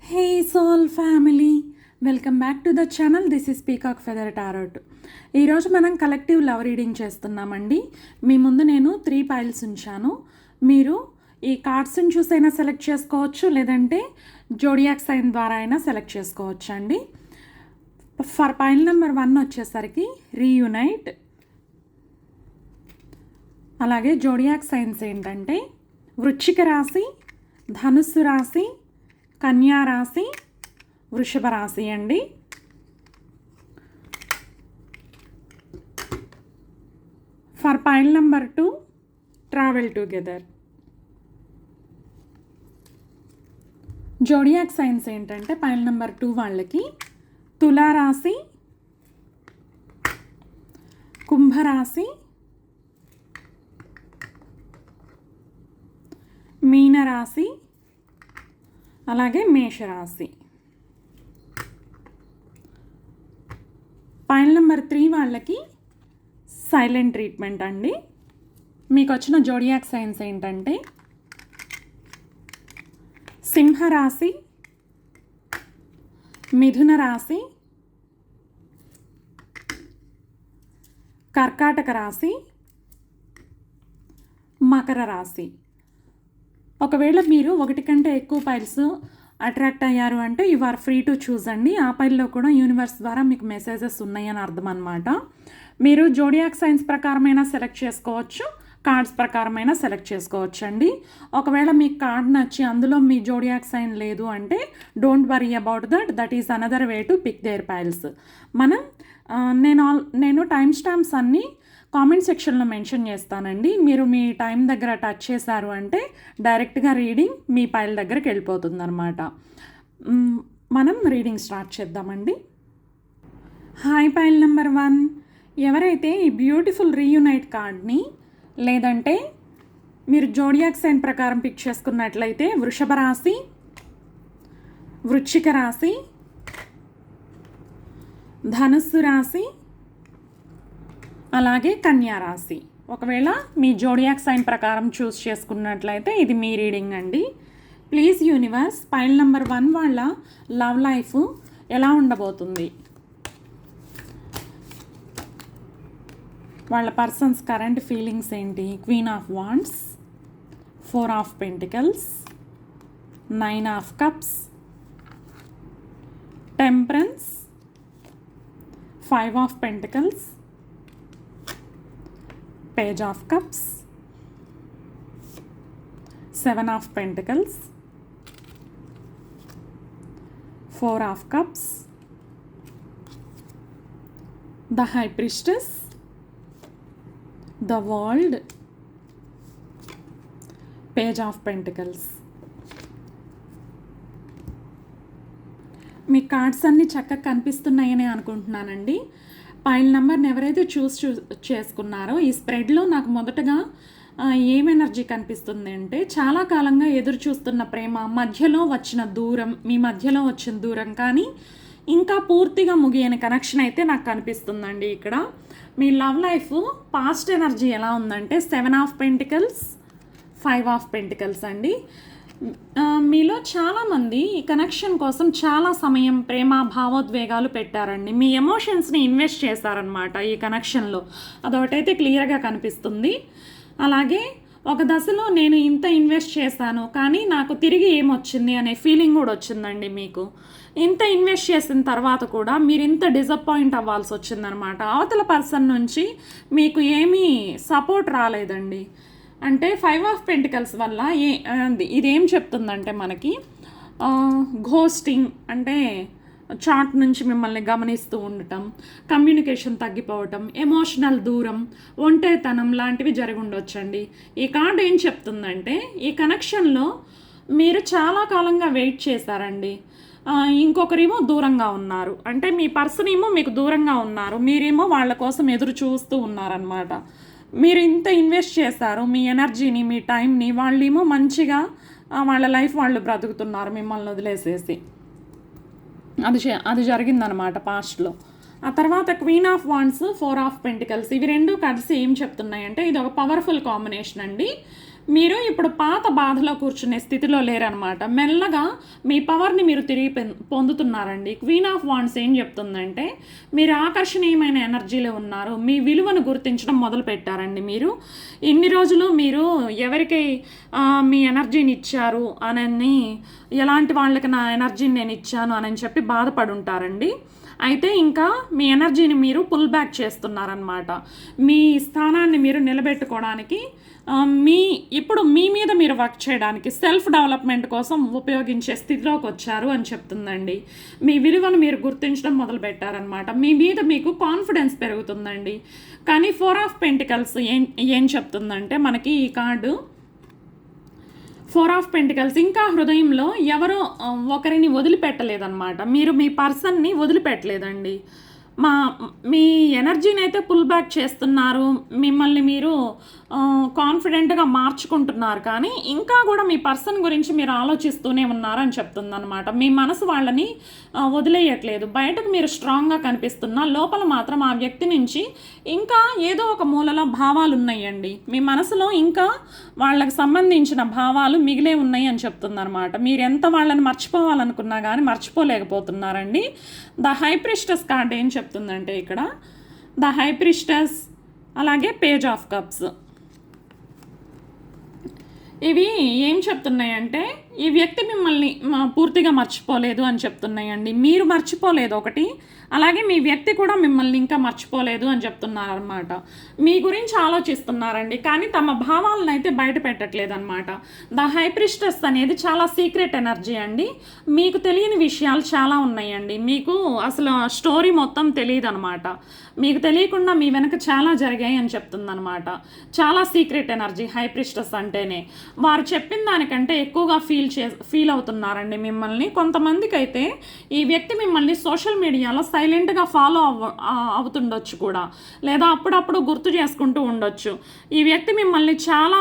Hey soul family, welcome back to the channel. This is peacock feather tarot. ఈరోజు మనం collective love reading చేస్తున్నామండి. మీ ముందు నేను 3 piles ఉంచాను. మీరు ఈ కార్డ్స్ని చూసైనా సెలెక్ట్ చేసుకోవచ్చు, లేదంటే జోడియాక్ సైన్ ద్వారా అయినా సెలెక్ట్ చేసుకోవచ్చు అండి. ఫర్ పైల్ నెంబర్ 1 వచ్చేసరికి రీయునైట్. అలాగే జోడియాక్ సైన్స్ ఏంటంటే వృశ్చిక రాశి, ధనుస్సు రాశి, కన్యా రాశి, వృషభ రాశి అండి. For pile number 2 travel together. Zodiac science ఏంటంటే పైల్ నెంబర్ 2 వాళ్ళకి తులారాశి, కుంభరాశి, మీనరాశి, అలాగే మేషరాశి. పైల్ నెంబర్ 3 వాళ్ళకి సైలెంట్ ట్రీట్మెంట్ అండి. మీకు వచ్చిన జోడియాక్ సైన్స్ ఏంటంటే సింహరాశి, మిథున రాశి, కర్కాటక రాశి, మకర రాశి. ఒకవేళ మీరు 1 కంటే ఎక్కువ పైల్స్ అట్రాక్ట్ అయ్యారు అంటే you are free to choose అండి. ఆ పైల్లో కూడా యూనివర్స్ ద్వారా మీకు మెసేజెస్ ఉన్నాయని అర్థం అనమాట. మీరు జోడియాక్ సైన్స్ ప్రకారమైనా సెలెక్ట్ చేసుకోవచ్చు, కార్డ్స్ ప్రకారమైనా సెలెక్ట్ చేసుకోవచ్చు అండి. ఒకవేళ మీకు కార్డ్ నచ్చి అందులో మీ జోడియాక్ సైన్ లేదు అంటే don't worry about that is another way to pick their piles. మనం నేను టైం స్టాంప్స్ అన్నీ కామెంట్ సెక్షన్లో మెన్షన్ చేస్తానండి. మీరు మీ టైం దగ్గర టచ్ చేశారు అంటే డైరెక్ట్గా రీడింగ్ మీ పైల్ దగ్గరికి వెళ్ళిపోతుంది అనమాట. మనం రీడింగ్ స్టార్ట్ చేద్దామండి. హాయ్ పైల్ నెంబర్ 1, ఎవరైతే ఈ బ్యూటిఫుల్ రీయునైట్ కార్డ్ని లేదంటే మీరు జోడియాక్ సైన్ ప్రకారం పిక్ చేసుకున్నట్లయితే వృషభ రాశి, వృశ్చిక రాశి, ధనుస్సు రాశి, అలాగే కన్యా రాశి. ఒకవేళ మీ జోడియాక్ సైన్ ప్రకారం చూస్ చేసుకున్నట్లయితే ఇది మీ రీడింగ్ అండి. ప్లీజ్ యూనివర్స్, పైల్ నెంబర్ 1 వాళ్ళ లవ్ లైఫ్ ఎలా ఉండబోతుంది, వాళ్ళ పర్సన్స్ కరెంట్ ఫీలింగ్స్ ఏంటి. Queen of wands, 4 of pentacles, 9 of cups, temperance, 5 of pentacles, Page of Cups, 7 of Pentacles, 4 of Cups, the High Priestess, the World, Page of Pentacles. Me cards అన్నీ చక్కగా కనిపిస్తున్నాయని అనుకుంటున్నానండి. Pile నెంబర్ని ఎవరైతే చూస్ చేసుకున్నారో ఈ స్ప్రెడ్లో నాకు మొదటగా ఏం ఎనర్జీ కనిపిస్తుంది అంటే చాలా కాలంగా ఎదురు చూస్తున్న ప్రేమ, మధ్యలో వచ్చిన దూరం, మీ మధ్యలో వచ్చిన దూరం కానీ ఇంకా పూర్తిగా ముగియని కనెక్షన్ అయితే నాకు కనిపిస్తుందండి. ఇక్కడ మీ లవ్ లైఫ్ పాస్ట్ ఎనర్జీ ఎలా ఉందంటే 7 ఆఫ్ పెంటికల్స్, 5 ఆఫ్ పెంటికల్స్ అండి. మీలో చాలామంది ఈ కనెక్షన్ కోసం చాలా సమయం, ప్రేమ, భావోద్వేగాలు పెట్టారండి. మీ ఎమోషన్స్ని ఇన్వెస్ట్ చేశారనమాట ఈ కనెక్షన్లో. అదొకటైతే క్లియర్గా కనిపిస్తుంది. అలాగే ఒక దశలో నేను ఇంత ఇన్వెస్ట్ చేశాను కానీ నాకు తిరిగి ఏమొచ్చింది అనే ఫీలింగ్ కూడా వచ్చిందండి మీకు. ఇంత ఇన్వెస్ట్ చేసిన తర్వాత కూడా మీరు ఇంత డిసప్పాయింట్ అవ్వాల్సి వచ్చిందనమాట. అవతల పర్సన్ నుంచి మీకు ఏమీ సపోర్ట్ రాలేదండి. అంటే 5 ఆఫ్ పెంటికల్స్ వల్ల ఇదేం చెప్తుందంటే మనకి ఘోస్టింగ్ అంటే చాట్ నుంచి మిమ్మల్ని గమనిస్తూ ఉండటం, కమ్యూనికేషన్ తగ్గిపోవటం, ఎమోషనల్ దూరం, ఒంటరితనం లాంటివి జరిగి ఉండొచ్చండి. ఈ కార్డ్ ఏం చెప్తుందంటే ఈ కనెక్షన్లో మీరు చాలా కాలంగా వెయిట్ చేశారండి. ఇంకొకరేమో దూరంగా ఉన్నారు, అంటే మీ పర్సన్ ఏమో మీకు దూరంగా ఉన్నారు, మీరేమో వాళ్ళ కోసం ఎదురు చూస్తూ ఉన్నారనమాట. మీరు ఇంత ఇన్వెస్ట్ చేశారు మీ ఎనర్జీని, మీ టైంని, వాళ్ళేమో మంచిగా వాళ్ళ లైఫ్ వాళ్ళు బ్రతుకుతున్నారు మిమ్మల్ని వదిలేసేసి. అది జరిగిందనమాట పాస్ట్లో. ఆ తర్వాత queen of wands, 4 of pentacles, ఇవి రెండు కలిసి ఏం చెప్తున్నాయంటే ఇది ఒక పవర్ఫుల్ కాంబినేషన్ అండి. మీరు ఇప్పుడు పాత బాధలో కూర్చునే స్థితిలో లేరనమాట. మెల్లగా మీ పవర్ని మీరు తిరిగి పొందుతున్నారండి. క్వీన్ ఆఫ్ వాండ్స్ ఏం చెప్తుందంటే, మీరు ఆకర్షణీయమైన ఎనర్జీలో ఉన్నారు. మీ విలువను గుర్తించడం మొదలుపెట్టారండి. మీరు ఇన్ని రోజులు మీరు ఎవరికి మీ ఎనర్జీని ఇచ్చారు అని, ఎలాంటి వాళ్ళకి నా ఎనర్జీని నేను ఇచ్చాను అని చెప్పి బాధపడి ఉంటారండి. అయితే ఇంకా మీ ఎనర్జీని మీరు పుల్ బ్యాక్ చేస్తున్నారనమాట. మీ స్థానాన్ని మీరు నిలబెట్టుకోవడానికి, ఇప్పుడు మీ మీద మీరు వర్క్ చేయడానికి, సెల్ఫ్ డెవలప్మెంట్ కోసం ఉపయోగించే స్థితిలోకి వచ్చారు అని చెప్తుందండి. మీ విలువను మీరు గుర్తించడం మొదలుపెట్టారనమాట. మీ మీద మీకు కాన్ఫిడెన్స్ పెరుగుతుందండి. కానీ 4 ఆఫ్ పెంటికల్స్ ఏం చెప్తుందంటే మనకి ఈ కార్డు, 4 ఆఫ్ పెంటికల్స్, ఇంకా హృదయంలో ఎవరో ఒకరిని వదిలిపెట్టలేదన్నమాట. మీరు మీ పర్సన్ని వదిలిపెట్టలేదండి. మీ ఎనర్జీని అయితే పుల్ బ్యాక్ చేస్తున్నారు. మిమ్మల్ని మీరు కాన్ఫిడెంట్గా మార్చుకుంటున్నారు. కానీ ఇంకా కూడా మీ పర్సన్ గురించి మీరు ఆలోచిస్తూనే ఉన్నారని చెప్తుందనమాట. మీ మనసు వాళ్ళని వదిలేయట్లేదు. బయటకు మీరు స్ట్రాంగ్గా కనిపిస్తున్నా లోపల మాత్రం ఆ వ్యక్తి నుంచి ఇంకా ఏదో ఒక మూలలో భావాలు ఉన్నాయండి. మీ మనసులో ఇంకా వాళ్ళకి సంబంధించిన భావాలు మిగిలే ఉన్నాయి అని చెప్తుందనమాట. మీరు ఎంత వాళ్ళని మర్చిపోవాలనుకున్నా కానీ మర్చిపోలేకపోతున్నారండి. ద హై ప్రిస్టెస్ కార్డ్ ఏం చెప్తుందంటే ఇక్కడ, ద హై ప్రిస్టెస్ అలాగే పేజ్ ఆఫ్ కప్స్, ఇవి ఏం చెప్తున్నాయంటే ఈ వ్యక్తి మిమ్మల్ని పూర్తిగా మర్చిపోలేదు అని చెప్తున్నాయండి. మీరు మర్చిపోలేదు ఒకటి, అలాగే మీ వ్యక్తి కూడా మిమ్మల్ని ఇంకా మర్చిపోలేదు అని చెప్తున్నారనమాట. మీ గురించి ఆలోచిస్తున్నారండి, కానీ తమ భావాలను అయితే బయట పెట్టట్లేదు అనమాట. ద హై ప్రిస్టెస్ అనేది చాలా సీక్రెట్ ఎనర్జీ అండి. మీకు తెలియని విషయాలు చాలా ఉన్నాయండి. మీకు అసలు స్టోరీ మొత్తం తెలియదు అనమాట. మీకు తెలియకుండా మీ వెనక చాలా జరిగాయి అని చెప్తుందనమాట. చాలా సీక్రెట్ ఎనర్జీ హై ప్రిస్టెస్ అంటేనే. వారు చెప్పిన దానికంటే ఎక్కువగా ఫీల్ అవుతున్నారండి మిమ్మల్ని. కొంతమందికి అయితే ఈ వ్యక్తి మిమ్మల్ని సోషల్ మీడియాలో సైలెంట్గా ఫాలో అవుతుండొచ్చు కూడా, లేదా అప్పుడప్పుడు గుర్తు చేసుకుంటూ ఉండొచ్చు. ఈ వ్యక్తి మిమ్మల్ని చాలా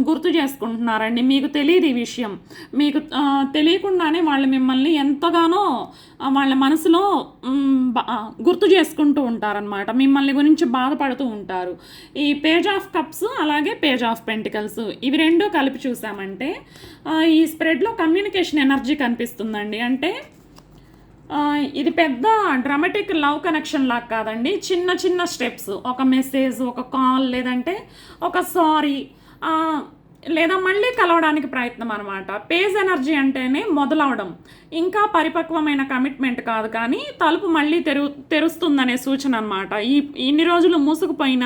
గుర్తు చేసుకుంటున్నారండి. మీకు తెలియదు ఈ విషయం. మీకు తెలియకుండానే వాళ్ళు మిమ్మల్ని ఎంతగానో వాళ్ళ మనసులో గుర్తు చేసుకుంటూ ఉంటారనమాట. మిమ్మల్ని గురించి బాధపడుతూ ఉంటారు. ఈ పేజ్ ఆఫ్ కప్స్ అలాగే పేజ్ ఆఫ్ పెంటికల్స్, ఇవి రెండూ కలిపి చూసామంటే ఈ స్ప్రెడ్లో కమ్యూనికేషన్ ఎనర్జీ కనిపిస్తుందండి. అంటే ఇది పెద్ద డ్రామాటిక్ లవ్ కనెక్షన్ లాగా కాదండి. చిన్న చిన్న స్టెప్స్, ఒక మెసేజ్, ఒక కాల్, లేదంటే ఒక సారీ, లేదా మళ్ళీ కలవడానికి ప్రయత్నం అనమాట. పేజ్ ఎనర్జీ అంటేనే మొదలవడం, ఇంకా పరిపక్వమైన కమిట్మెంట్ కాదు, కానీ తలుపు మళ్ళీ తెరుస్తుందనే సూచన అనమాట. ఇన్ని రోజులు మూసుకుపోయిన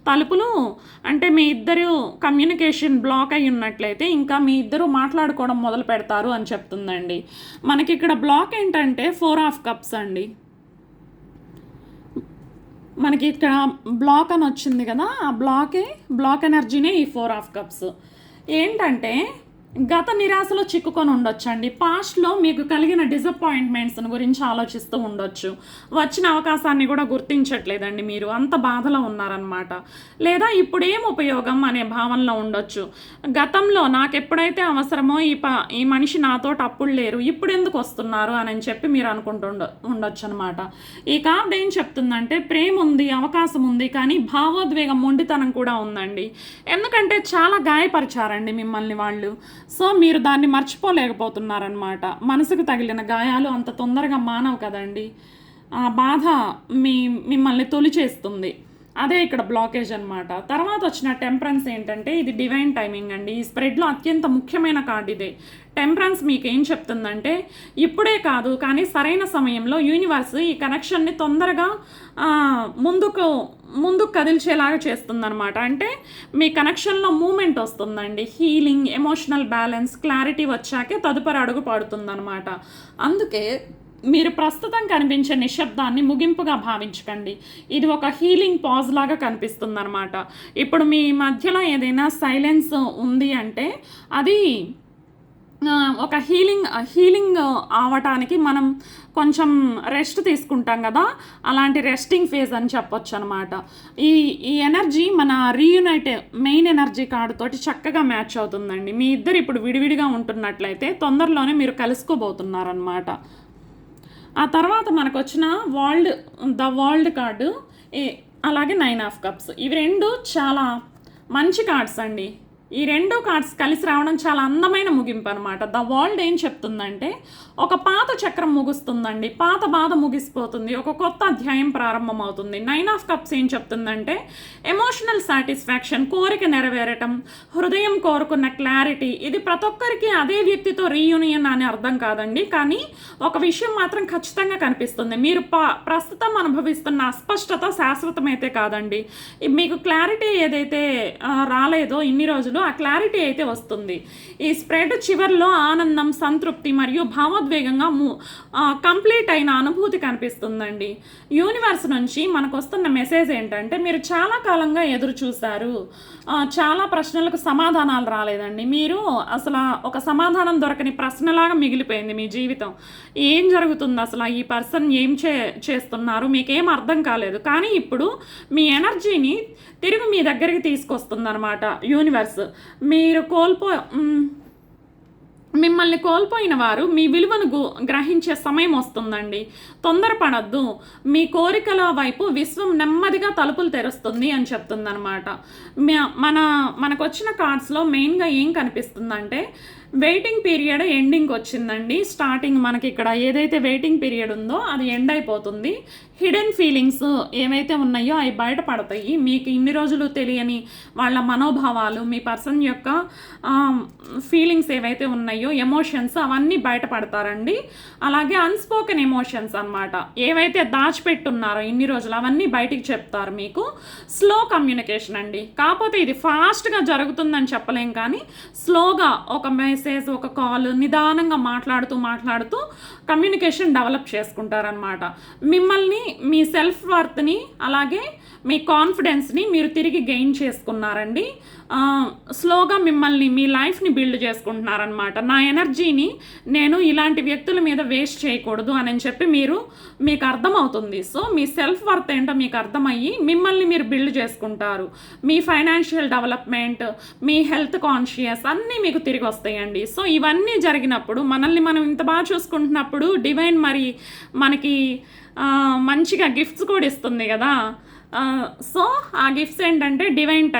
తలుపులు, అంటే మీ ఇద్దరు కమ్యూనికేషన్ బ్లాక్ అయి ఉన్నట్లయితే ఇంకా మీ ఇద్దరు మాట్లాడుకోవడం మొదలు పెడతారు అని చెప్తుందండి. మనకి ఇక్కడ బ్లాక్ ఏంటంటే 4 ఆఫ్ కప్స్ అండి. మనకి ఇక్కడ బ్లాక్ అని వచ్చింది కదా, ఆ బ్లాక్ ఎనర్జీనే ఈ 4 ఆఫ్ కప్స్. ఏంటంటే గత నిరాశలో చిక్కుకొని ఉండొచ్చండి. పాస్ట్లో మీకు కలిగిన డిసప్పాయింట్మెంట్స్ గురించి ఆలోచిస్తూ ఉండొచ్చు. వచ్చిన అవకాశాన్ని కూడా గుర్తించట్లేదండి, మీరు అంత బాధలో ఉన్నారనమాట. లేదా ఇప్పుడు ఏం ఉపయోగం అనే భావనలో ఉండొచ్చు. గతంలో నాకు ఎప్పుడైతే అవసరమో ఈ మనిషి నాతో అప్పుడు లేరు, ఇప్పుడు ఎందుకు వస్తున్నారు అని చెప్పి మీరు అనుకుంటూ ఉండొచ్చు అనమాట. ఈ కార్డ్ ఏం చెప్తుందంటే ప్రేమ ఉంది, అవకాశం ఉంది, కానీ భావోద్వేగం మొండితనం కూడా ఉందండి. ఎందుకంటే చాలా గాయపరిచారండి మిమ్మల్ని వాళ్ళు. సో మీరు దాన్ని మర్చిపోలేకపోతున్నారనమాట. మనసుకు తగిలిన గాయాలు అంత తొందరగా మానవు కదండి. ఆ బాధ మిమ్మల్ని తొలిచేస్తుంది. అదే ఇక్కడ బ్లాకేజ్ అనమాట. తర్వాత వచ్చిన టెంపరెన్స్ ఏంటంటే ఇది డివైన్ టైమింగ్ అండి. ఈ స్ప్రెడ్లో అత్యంత ముఖ్యమైన కార్డ్ ఇదే. టెంపరెన్స్ మీకు ఏం చెప్తుందంటే ఇప్పుడే కాదు, కానీ సరైన సమయంలో యూనివర్స్ ఈ కనెక్షన్ని తొందరగా ముందుకు కదిల్చేలాగా చేస్తుందన్నమాట. అంటే మీ కనెక్షన్లో మూమెంట్ వస్తుందండి. హీలింగ్, ఎమోషనల్ బ్యాలెన్స్, క్లారిటీ వచ్చాకే తదుపరి అడుగు పడుతుందన్నమాట. అందుకే మీరు ప్రస్తుతం కనిపించే నిశ్శబ్దాన్ని ముగింపుగా భావించకండి. ఇది ఒక హీలింగ్ పాజ్ లాగా కనిపిస్తుంది అనమాట. ఇప్పుడు మీ మధ్యలో ఏదైనా సైలెన్స్ ఉంది అంటే అది ఒక హీలింగ్ అవటానికి మనం కొంచెం రెస్ట్ తీసుకుంటాం కదా, అలాంటి రెస్టింగ్ ఫేజ్ అని చెప్పొచ్చు అనమాట. ఈ ఎనర్జీ మన రీయునైట్ మెయిన్ ఎనర్జీ కార్డు తోటి చక్కగా మ్యాచ్ అవుతుందండి. మీ ఇద్దరు ఇప్పుడు విడివిడిగా ఉంటున్నట్లయితే తొందరలోనే మీరు కలుసుకోబోతున్నారనమాట. ఆ తర్వాత మనకు వచ్చిన ద వరల్డ్ కార్డు, అలాగే 9 ఆఫ్ కప్స్, ఇవి రెండు చాలా మంచి కార్డ్స్ అండి. ఈ 2 కార్డ్స్ కలిసి రావడం చాలా అందమైన ముగింపు అనమాట. ద వరల్డ్ ఏం చెప్తుందంటే, ఒక పాత చక్రం ముగుస్తుందండి, పాత బాధ ముగిసిపోతుంది, ఒక కొత్త అధ్యాయం ప్రారంభమవుతుంది. 9 ఆఫ్ కప్స్ ఏం చెప్తుందంటే, ఎమోషనల్ సాటిస్ఫాక్షన్, కోరిక నెరవేరటం, హృదయం కోరుకున్న క్లారిటీ. ఇది ప్రతి ఒక్కరికి అదే వ్యక్తితో రీయూనియన్ అని అర్థం కాదండి, కానీ ఒక విషయం మాత్రం ఖచ్చితంగా కనిపిస్తుంది. మీరు ప్రస్తుతం అనుభవిస్తున్న అస్పష్టత శాశ్వతమైతే కాదండి. మీకు క్లారిటీ ఏదైతే రాలేదో ఇన్ని రోజులు, ఆ క్లారిటీ అయితే వస్తుంది. ఈ స్ప్రెడ్ చివరిలో ఆనందం, సంతృప్తి మరియు భావోద్వేగంగా కంప్లీట్ అయిన అనుభూతి కనిపిస్తుందండి. యూనివర్స్ నుంచి మనకు వస్తున్న మెసేజ్ ఏంటంటే, మీరు చాలా కాలంగా ఎదురు చూశారు, చాలా ప్రశ్నలకు సమాధానాలు రాలేదండి. మీరు అసలు ఒక సమాధానం దొరకని ప్రశ్నలాగా మిగిలిపోయింది మీ జీవితం. ఏం జరుగుతుంది అసలు, ఈ పర్సన్ ఏం చేస్తున్నారు, మీకేం అర్థం కాలేదు. కానీ ఇప్పుడు మీ ఎనర్జీని తిరిగి మీ దగ్గరికి తీసుకొస్తుందన్నమాట యూనివర్స్. మీరు మిమ్మల్ని కోల్పోయిన వారు మీ విలువను గ్రహించే సమయం వస్తుందండి. తొందరపడద్దు, మీ కోరికల వైపు విశ్వం నెమ్మదిగా తలుపులు తెరుస్తుంది అని చెప్తుందనమాట. మనకు వచ్చిన కార్డ్స్లో మెయిన్గా ఏం కనిపిస్తుందంటే, వెయిటింగ్ పీరియడ్ ఎండింగ్ వచ్చిందండి. స్టార్టింగ్ మనకి ఇక్కడ ఏదైతే వెయిటింగ్ పీరియడ్ ఉందో అది ఎండ్ అయిపోతుంది. హిడెన్ ఫీలింగ్స్ ఏవైతే ఉన్నాయో అవి బయటపడతాయి. మీకు ఇన్ని రోజులు తెలియని వాళ్ళ మనోభావాలు, మీ పర్సన్ యొక్క ఫీలింగ్స్ ఏవైతే ఉన్నాయో, ఎమోషన్స్, అవన్నీ బయటపడతారండి. అలాగే అన్స్పోకెన్ ఎమోషన్స్ అనమాట, ఏవైతే దాచిపెట్టున్నారో ఇన్ని రోజులు అవన్నీ బయటికి చెప్తారు మీకు. స్లో కమ్యూనికేషన్ అండి, కాకపోతే ఇది ఫాస్ట్గా జరుగుతుందని చెప్పలేం, కానీ స్లోగా ఒక మెసేజ్, ఒక కాల్, నిదానంగా మాట్లాడుతూ కమ్యూనికేషన్ డెవలప్ చేసుకుంటారనమాట. మిమ్మల్ని, మీ సెల్ఫ్ వర్త్ని, అలాగే మీ కాన్ఫిడెన్స్ని మీరు తిరిగి గెయిన్ చేసుకున్నారండి. స్లోగా మిమ్మల్ని, మీ లైఫ్ని బిల్డ్ చేసుకుంటున్నారనమాట. నా ఎనర్జీని నేను ఇలాంటి వ్యక్తుల మీద వేస్ట్ చేయకూడదు అని చెప్పి మీకు అర్థమవుతుంది. సో మీ సెల్ఫ్ వర్త్ ఏంటో మీకు అర్థమయ్యి మిమ్మల్ని మీరు బిల్డ్ చేసుకుంటారు. మీ ఫైనాన్షియల్ డెవలప్మెంట్, మీ హెల్త్ కాన్షియస్ అన్నీ మీకు తిరిగి వస్తాయండి. సో ఇవన్నీ జరిగినప్పుడు, మనల్ని మనం ఇంత బాగా చూసుకుంటున్నప్పుడు డివైన్ మరి మనకి మంచిగా గిఫ్ట్స్ కూడా ఇస్తుంది కదా. సో ఆ గిఫ్ట్స్ ఏంటంటే డివైన్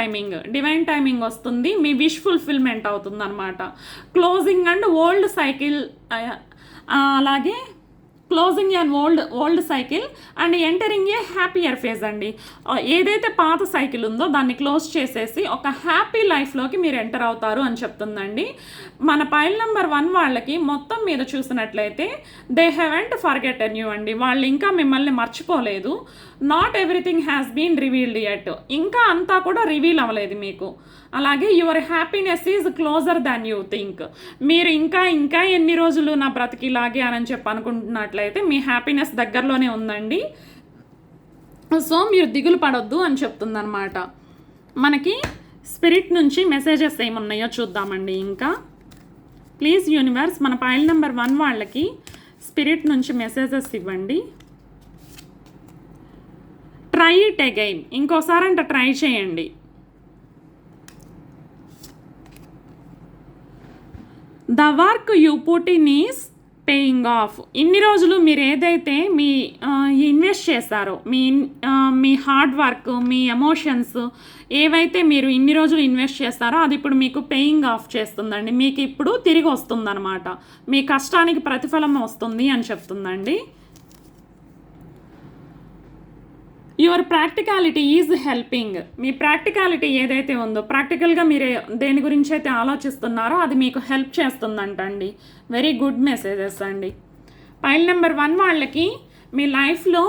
టైమింగ్ వస్తుంది, మీ విష్ ఫుల్ఫిల్మెంట్ అవుతుంది అనమాట. క్లోజింగ్ అండ్ ఓల్డ్ సైకిల్, అలాగే closing and old cycle and entering A happier phase అండి. ఏదైతే పాత సైకిల్ ఉందో దాన్ని క్లోజ్ చేసేసి ఒక హ్యాపీ లైఫ్లోకి మీరు ఎంటర్ అవుతారు అని చెప్తుందండి. మన పైల్ నెంబర్ 1 వాళ్ళకి మొత్తం మీద చూసినట్లయితే దే హ్యావెంట్ ఫర్గెటెన్ యూ అండి. వాళ్ళు ఇంకా మిమ్మల్ని మర్చిపోలేదు. Not everything has been revealed yet, ఇంకా అంతా కూడా రివీల్ అవ్వలేదు మీకు. అలాగే your happiness is closer than you think. మీరు ఇంకా ఎన్ని రోజులు నా బ్రతికిలాగే అని చెప్పి అనుకుంటున్నట్లయితే మీ హ్యాపీనెస్ దగ్గరలోనే ఉందండి. సో మీరు దిగులు పడొద్దు అని చెప్తుందన్నమాట. మనకి స్పిరిట్ నుంచి మెసేజెస్ ఏమున్నాయో చూద్దామండి. ఇంకా ప్లీజ్ యూనివర్స్, మన పైల్ నెంబర్ 1 వాళ్ళకి స్పిరిట్ నుంచి మెసేజెస్ ఇవ్వండి. ట్రై ఇట్ అగైన్, ఇంకోసారి ట్రై చేయండి. The work you put in is paying off. ఇన్ని రోజులు మీరు ఏదైతే ఇన్వెస్ట్ చేశారో, మీ హార్డ్ వర్క్, మీ ఎమోషన్స్ ఏవైతే మీరు ఇన్ని రోజులు ఇన్వెస్ట్ చేస్తారో అది ఇప్పుడు మీకు పేయింగ్ ఆఫ్ చేస్తుందండి. మీకు ఇప్పుడు తిరిగి వస్తుందన్నమాట. మీ కష్టానికి ప్రతిఫలం వస్తుంది అని చెప్తుందండి. Your practicality is helping. మీ ప్రాక్టికాలిటీ ఏదైతే ఉందో, ప్రాక్టికల్గా మీరు దేని గురించి అయితే ఆలోచిస్తున్నారో అది మీకు హెల్ప్ చేస్తుందంటండి. వెరీ గుడ్ మెసేజెస్ అండి. పైల్ నెంబర్ 1 వాళ్ళకి మీ లైఫ్లో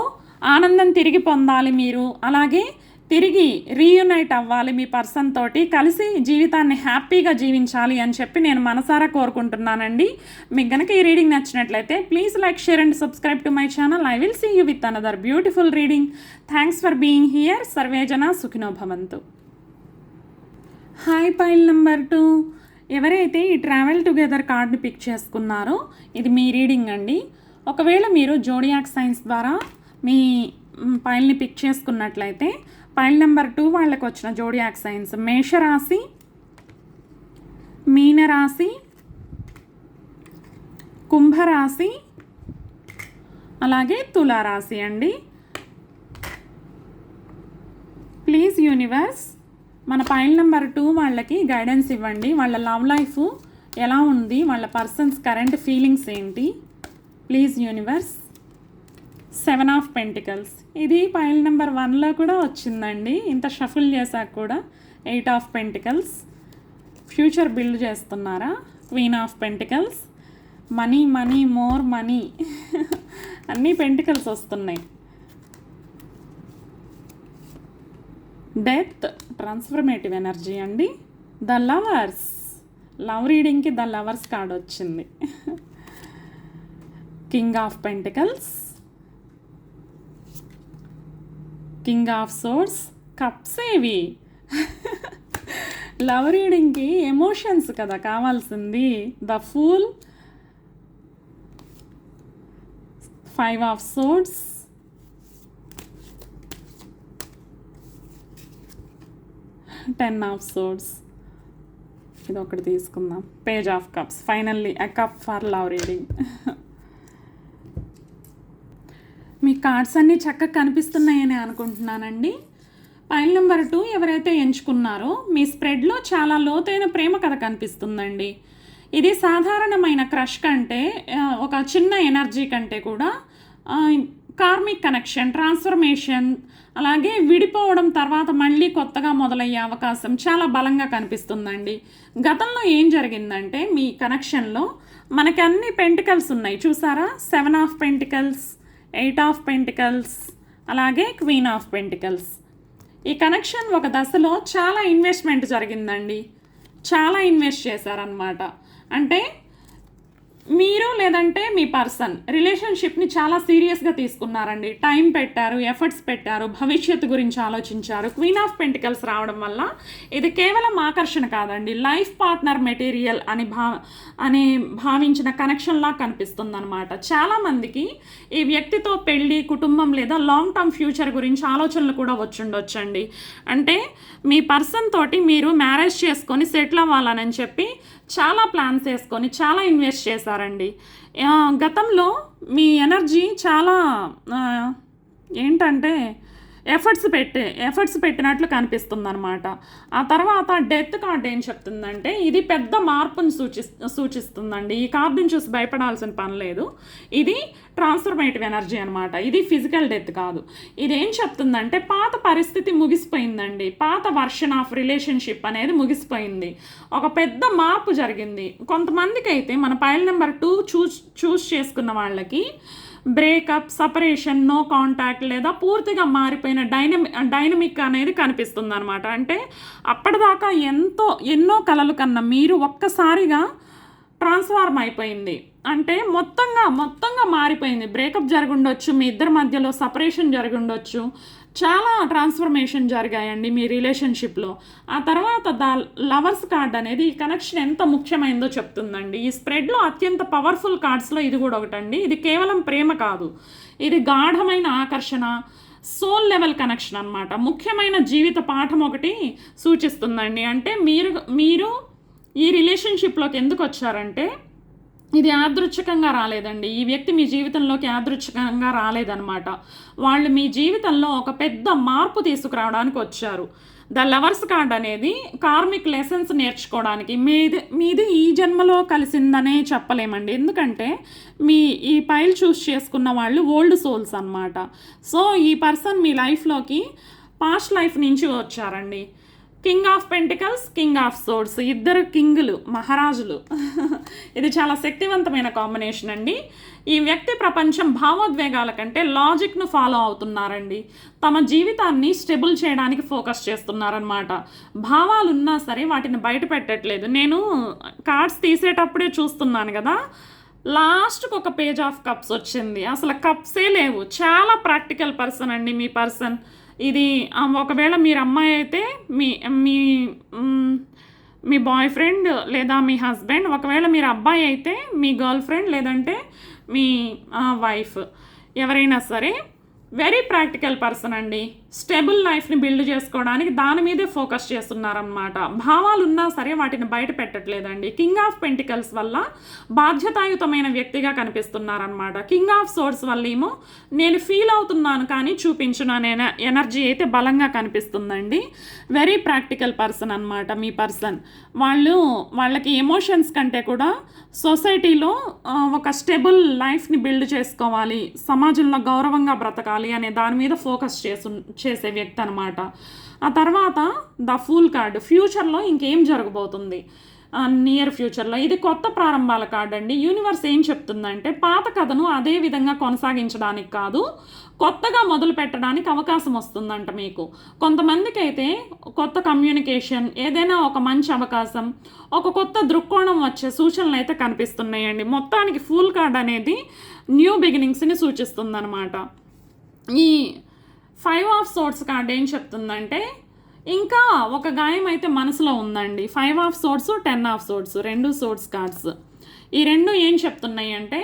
ఆనందం తిరిగి పొందాలి మీరు, అలాగే తిరిగి రీయునైట్ అవ్వాలి మీ పర్సన్ తోటి, కలిసి జీవితాన్ని హ్యాపీగా జీవించాలి అని చెప్పి నేను మనసారా కోరుకుంటున్నానండి. మీకు కనుక ఈ రీడింగ్ నచ్చినట్లయితే please like, share and subscribe to my channel. I will see you with another beautiful reading. Thanks for being here. సర్వేజన సుఖినో భవంతు. హాయ్ పైల్ నెంబర్ 2, ఎవరైతే ఈ ట్రావెల్ టుగెదర్ కార్డ్ని పిక్ చేసుకున్నారో ఇది మీ రీడింగ్ అండి. ఒకవేళ మీరు జోడియాక్ సైన్స్ ద్వారా మీ పైల్ని పిక్ చేసుకున్నట్లయితే పైల్ నెంబర్ 2 వాళ్ళకి వచ్చిన జోడియాక్ సైన్స్ మేషరాశి, మీనరాశి, కుంభరాశి, అలాగే తులారాశి అండి. ప్లీజ్ యూనివర్స్, మన పైల్ నెంబర్ 2 వాళ్ళకి గైడెన్స్ ఇవ్వండి. వాళ్ళ లవ్ లైఫ్ ఎలా ఉంది, వాళ్ళ పర్సన్స్ కరెంట్ ఫీలింగ్స్ ఏంటి. Please universe. 7 ఆఫ్ పెంటికల్స్, ఇది పైల్ నెంబర్ 1లో కూడా వచ్చిందండి. ఇంత షఫుల్ చేశాక కూడా 8 ఆఫ్ పెంటికల్స్. ఫ్యూచర్ బిల్డ్ చేస్తున్నారా. Queen of pentacles, money money more money అన్నీ పెంటికల్స్ వస్తున్నాయి. డెత్, ట్రాన్స్ఫర్మేటివ్ ఎనర్జీ అండి. ద లవర్స్, లవ్ రీడింగ్కి ద లవర్స్ కార్డ్ వచ్చింది. King of pentacles, king of swords, cups. ఏవి లవ్ రీడింగ్కి ఎమోషన్స్ కదా కావాల్సింది. The fool, 5 of swords, 10 of swords. ఇది ఒకటి తీసుకుందాం. Page of cups. Finally a cup for love reading. Me cards అన్నీ చక్కగా కనిపిస్తున్నాయని అనుకుంటున్నానండి. పైల్ నెంబర్ 2 ఎవరైతే ఎంచుకున్నారో మీ స్ప్రెడ్లో చాలా లోతైన ప్రేమ కథ కనిపిస్తుందండి. ఇది సాధారణమైన క్రష్ కంటే, ఒక చిన్న ఎనర్జీ కంటే కూడా కార్మిక్ కనెక్షన్, ట్రాన్స్ఫర్మేషన్, అలాగే విడిపోవడం తర్వాత మళ్ళీ కొత్తగా మొదలయ్యే అవకాశం చాలా బలంగా కనిపిస్తుందండి. గతంలో ఏం జరిగిందంటే మీ కనెక్షన్లో మనకి అన్ని పెంటికల్స్ ఉన్నాయి చూసారా. 7 ఆఫ్ పెంటికల్స్, 8 ఆఫ్ పెంటికల్స్, అలాగే క్వీన్ ఆఫ్ పెంటికల్స్. ఈ కనెక్షన్ ఒక దశలో చాలా ఇన్వెస్ట్మెంట్ జరిగిందండి. చాలా ఇన్వెస్ట్ చేశారనమాట. అంటే మీరు లేదంటే మీ పర్సన్ రిలేషన్షిప్ని చాలా సీరియస్గా తీసుకున్నారండి. టైం పెట్టారు, ఎఫర్ట్స్ పెట్టారు, భవిష్యత్తు గురించి ఆలోచించారు. క్వీన్ ఆఫ్ పెంటికల్స్ రావడం వల్ల ఇది కేవలం ఆకర్షణ కాదండి, లైఫ్ పార్ట్నర్ మెటీరియల్ అని భావించిన కనెక్షన్లా కనిపిస్తుంది అనమాట. చాలామందికి ఈ వ్యక్తితో పెళ్ళి, కుటుంబం లేదా లాంగ్ టర్మ్ ఫ్యూచర్ గురించి ఆలోచనలు కూడా వచ్చుండొచ్చండి. అంటే మీ పర్సన్ తోటి మీరు మ్యారేజ్ చేసుకొని సెటిల్ అవ్వాలని చెప్పి చాలా ప్లాన్స్ వేసుకొని చాలా ఇన్వెస్ట్ చేశారండి. గతంలో మీ ఎనర్జీ చాలా ఏంటంటే ఎఫర్ట్స్ పెట్టినట్లు కనిపిస్తుంది అనమాట. ఆ తర్వాత డెత్ కార్డ్ ఏం చెప్తుందంటే ఇది పెద్ద మార్పును సూచిస్తుందండి. ఈ కార్డుని చూసి భయపడాల్సిన పని లేదు. ఇది ట్రాన్స్ఫర్మేటివ్ ఎనర్జీ అనమాట. ఇది ఫిజికల్ డెత్ కాదు. ఇదేం చెప్తుందంటే పాత పరిస్థితి ముగిసిపోయిందండి. పాత వర్షన్ ఆఫ్ రిలేషన్షిప్ అనేది ముగిసిపోయింది. ఒక పెద్ద మార్పు జరిగింది. కొంతమందికి అయితే మన పైల్ నెంబర్ 2 చూస్ చేసుకున్న వాళ్ళకి బ్రేకప్, సపరేషన్, నో కాంటాక్ట్ లేదా పూర్తిగా మారిపోయిన డైనమిక్ అనేది కనిపిస్తుంది అనమాట. అంటే అప్పటిదాకా ఎన్నో కలలు కన్నా మీరు ఒక్కసారిగా ట్రాన్స్ఫార్మ్ అయిపోయింది. అంటే మొత్తంగా మారిపోయింది. బ్రేకప్ జరుగుండొచ్చు, మీ ఇద్దరి మధ్యలో సపరేషన్ జరుగుండొచ్చు, చాలా ట్రాన్స్ఫర్మేషన్ జరిగాయండి మీ రిలేషన్షిప్లో. ఆ తర్వాత ద లవర్స్ కార్డ్ అనేది ఈ కనెక్షన్ ఎంత ముఖ్యమైందో చెప్తుందండి. ఈ స్ప్రెడ్లో అత్యంత పవర్ఫుల్ కార్డ్స్లో ఇది కూడా ఒకటండి. ఇది కేవలం ప్రేమ కాదు, ఇది గాఢమైన ఆకర్షణ, సోల్ లెవెల్ కనెక్షన్ అనమాట. ముఖ్యమైన జీవిత పాఠం ఒకటి సూచిస్తుందండి. అంటే మీరు ఈ రిలేషన్షిప్లోకి ఎందుకు వచ్చారంటే ఇది యాదృచ్ఛికంగా రాలేదండి. ఈ వ్యక్తి మీ జీవితంలోకి యాదృచ్ఛికంగా రాలేదన్నమాట. వాళ్ళు మీ జీవితంలో ఒక పెద్ద మార్పు తీసుకురావడానికి వచ్చారు. ద లవర్స్ కార్డ్ అనేది కార్మిక్ లెసన్స్ నేర్చుకోవడానికి మీది ఈ జన్మలో కలిసిందనే చెప్పలేమండి. ఎందుకంటే ఈ పైల్ చూస్ చేసుకున్న వాళ్ళు ఓల్డ్ సోల్స్ అన్నమాట. సో ఈ పర్సన్ మీ లైఫ్లోకి పాస్ట్ లైఫ్ నుంచి వచ్చారండి. King of pentacles, king of swords, ఇద్దరు కింగులు, మహారాజులు. ఇది చాలా శక్తివంతమైన కాంబినేషన్ అండి. ఈ వ్యక్తి ప్రపంచం భావోద్వేగాల కంటే లాజిక్ను ఫాలో అవుతున్నారండి. తమ జీవితాన్ని స్టెబుల్ చేయడానికి ఫోకస్ చేస్తున్నారనమాట. భావాలు ఉన్నా సరే వాటిని బయట పెట్టట్లేదు. నేను కార్డ్స్ తీసేటప్పుడే చూస్తున్నాను కదా, లాస్ట్కి ఒక పేజ్ ఆఫ్ కప్స్ వచ్చింది. అసలు కప్సే లేవు. చాలా ప్రాక్టికల్ పర్సన్ అండి మీ పర్సన్. ఇది ఒకవేళ మీరు అమ్మాయి అయితే మీ బాయ్ ఫ్రెండ్ లేదా మీ హస్బెండ్, ఒకవేళ మీరు అబ్బాయి అయితే మీ గర్ల్ ఫ్రెండ్ లేదంటే మీ వైఫ్, ఎవరైనా సరే వెరీ ప్రాక్టికల్ పర్సన్ అండి. స్టేబుల్ లైఫ్ని బిల్డ్ చేసుకోవడానికి దాని మీదే ఫోకస్ చేస్తున్నారనమాట. భావాలు ఉన్నా సరే వాటిని బయట పెట్టట్లేదండి. కింగ్ ఆఫ్ పెంటికల్స్ వల్ల బాధ్యతాయుతమైన వ్యక్తిగా కనిపిస్తున్నారనమాట. కింగ్ ఆఫ్ సోర్స్ వల్ల ఏమో నేను ఫీల్ అవుతున్నాను కానీ చూపించను అనే ఎనర్జీ అయితే బలంగా కనిపిస్తుందండి. వెరీ ప్రాక్టికల్ పర్సన్ అనమాట మీ పర్సన్. వాళ్ళకి ఎమోషన్స్ కంటే కూడా సొసైటీలో ఒక స్టేబుల్ లైఫ్ని బిల్డ్ చేసుకోవాలి, సమాజంలో గౌరవంగా బ్రతకాలి అనే దాని మీద ఫోకస్ చేసే వ్యక్తి అనమాట. ఆ తర్వాత ద ఫూల్ కార్డు, ఫ్యూచర్లో ఇంకేం జరగబోతుంది నియర్ ఫ్యూచర్లో. ఇది కొత్త ప్రారంభాల కార్డు అండి. యూనివర్స్ ఏం చెప్తుందంటే పాత కథను అదే విధంగా కొనసాగించడానికి కాదు, కొత్తగా మొదలు పెట్టడానికి అవకాశం వస్తుందంట మీకు. కొంతమందికి అయితే కొత్త కమ్యూనికేషన్, ఏదైనా ఒక మంచి అవకాశం, ఒక కొత్త దృక్కోణం వచ్చే సూచనలు అయితే కనిపిస్తున్నాయండి. మొత్తానికి ఫూల్ కార్డ్ అనేది న్యూ బిగినింగ్స్ని సూచిస్తుందన్నమాట. ఈ 5 ఆఫ్ సోర్డ్స్ కార్డ్ ఏం చెప్తుందంటే ఇంకా ఒక గాయం అయితే మనసులో ఉందండి. 5 of swords, 10 of swords, 2 swords cards. ఈ రెండు ఏం చెప్తున్నాయి అంటే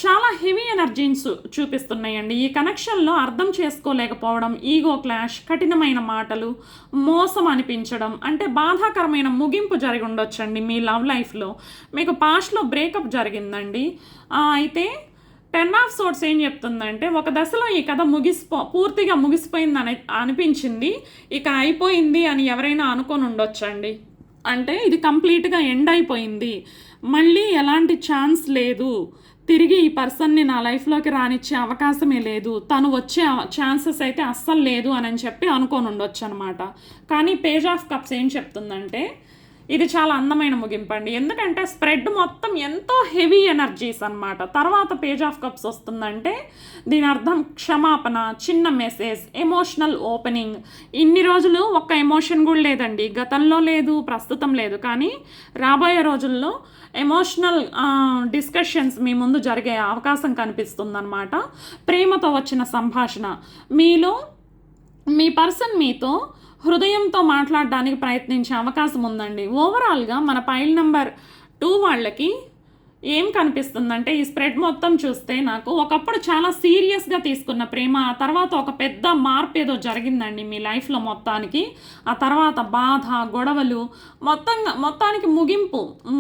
చాలా హెవీ ఎనర్జీని చూపిస్తున్నాయండి. ఈ కనెక్షన్లో అర్థం చేసుకోలేకపోవడం, ఈగో క్లాష్, కఠినమైన మాటలు, మోసం అనిపించడం, అంటే బాధాకరమైన ముగింపు జరిగి ఉండొచ్చండి మీ లవ్ లైఫ్లో. మీకు పాస్ట్లో బ్రేకప్ జరిగిందండి. అయితే 10 ఆఫ్ సోర్డ్స్ ఏం చెప్తుందంటే ఒక దశలో ఈ కథ పూర్తిగా ముగిసిపోయిందని అనిపించింది, ఇక అయిపోయింది అని ఎవరైనా అనుకొని ఉండొచ్చండి. అంటే ఇది కంప్లీట్గా ఎండ్ అయిపోయింది, మళ్ళీ ఎలాంటి ఛాన్స్ లేదు, తిరిగి ఈ పర్సన్ని నా లైఫ్లోకి రానిచ్చే అవకాశమే లేదు, తను వచ్చే ఛాన్సెస్ అయితే అస్సలు లేదు అని చెప్పి అనుకొని ఉండొచ్చు అనమాట. కానీ పేజ్ ఆఫ్ కప్స్ ఏం చెప్తుందంటే ఇది చాలా అందమైన ముగింపు అండి. ఎందుకంటే స్ప్రెడ్ మొత్తం ఎంతో హెవీ ఎనర్జీస్ అనమాట. తర్వాత పేజ్ ఆఫ్ కప్స్ వస్తుందంటే దీని అర్థం క్షమాపణ, చిన్న మెసేజ్, ఎమోషనల్ ఓపెనింగ్. ఇన్ని రోజులు ఒక్క ఎమోషన్ కూడా లేదండి, గతంలో లేదు, ప్రస్తుతం లేదు, కానీ రాబోయే రోజుల్లో ఎమోషనల్ డిస్కషన్స్ మీ ముందు జరిగే అవకాశం కనిపిస్తుందన్నమాట. ప్రేమతో వచ్చిన సంభాషణ, మీ పర్సన్ మీతో హృదయంతో మాట్లాడడానికి ప్రయత్నించే అవకాశం ఉందండి. ఓవరాల్గా మన పైల్ నెంబర్ 2 వాళ్ళకి ఏం కనిపిస్తుందంటే ఈ స్ప్రెడ్ మొత్తం చూస్తే నాకు ఒకప్పుడు చాలా సీరియస్గా తీసుకున్న ప్రేమ, ఆ తర్వాత ఒక పెద్ద మార్పు ఏదో జరిగిందండి మీ లైఫ్లో మొత్తానికి. ఆ తర్వాత బాధ, గొడవలు, మొత్తానికి